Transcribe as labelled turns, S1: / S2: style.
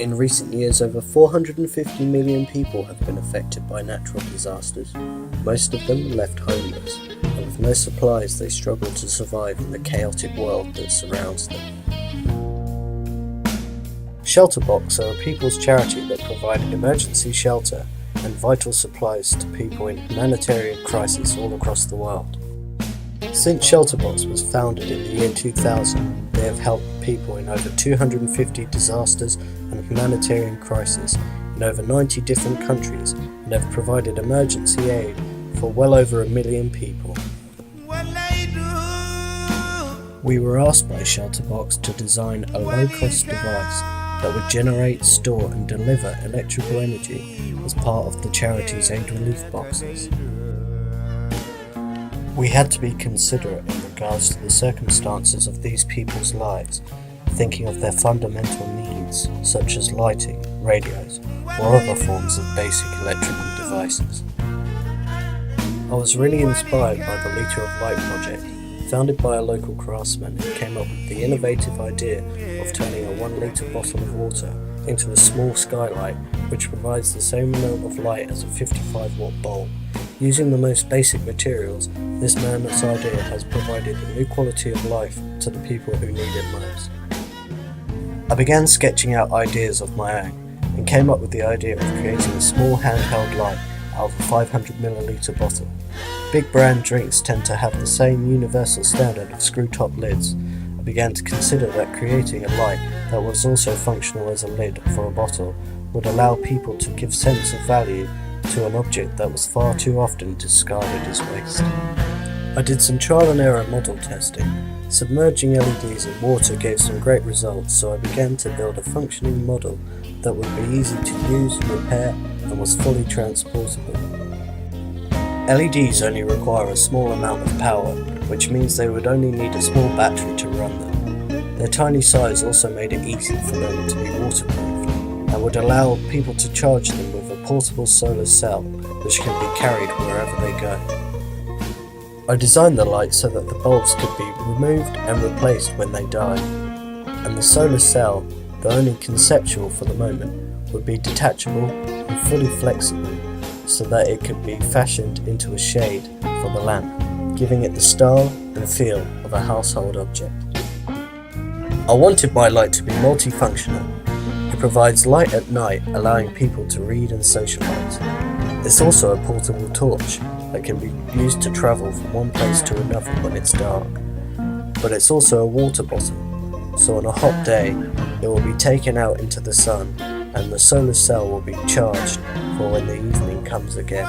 S1: In recent years, over 450 million people have been affected by natural disasters, most of them left homeless, and with no supplies they struggle to survive in the chaotic world that surrounds them. Shelterbox are a people's charity that provide emergency shelter and vital supplies to people in humanitarian crisis all across the world. Since Shelterbox was founded in the year 2000, they have helped people in over 250 disasters and humanitarian crises in over 90 different countries and have provided emergency aid for well over 1 million people. We were asked by Shelterbox to design a low-cost device that would generate, store and deliver electrical energy as part of the charity's aid relief boxes. We had to be considerate in regards to the circumstances of these people's lives, thinking of their fundamental needs such as lighting, radios, or other forms of basic electrical devices. I was really inspired by the Liter of Light project, founded by a local craftsman who came up with the innovative idea of turning a 1 litre bottle of water into a small skylight which provides the same amount of light as a 55-watt bulb. Using the most basic materials, this man's idea has provided a new quality of life to the people who need it most. I began sketching out ideas of my own and came up with the idea of creating a small handheld light out of a 500ml bottle. Big brand drinks tend to have the same universal standard of screw-top lids. I began to consider that creating a light that was also functional as a lid for a bottle would allow people to give sense of value to an object that was far too often discarded as waste. I did some trial and error model testing. Submerging LEDs in water gave some great results, so I began to build a functioning model that would be easy to use, repair, and was fully transportable. LEDs only require a small amount of power, which means they would only need a small battery to run them. Their tiny size also made it easy for them to be waterproof, and would allow people to charge them with a portable solar cell which can be carried wherever they go. I designed the light so that the bulbs could be removed and replaced when they die, and the solar cell, though only conceptual for the moment, would be detachable and fully flexible so that it could be fashioned into a shade for the lamp, giving it the style and feel of a household object. I wanted my light to be multifunctional. It provides light at night, allowing people to read and socialise. It's also a portable torch that can be used to travel from one place to another when it's dark. But it's also a water bottle, so on a hot day it will be taken out into the sun and the solar cell will be charged for when the evening comes again.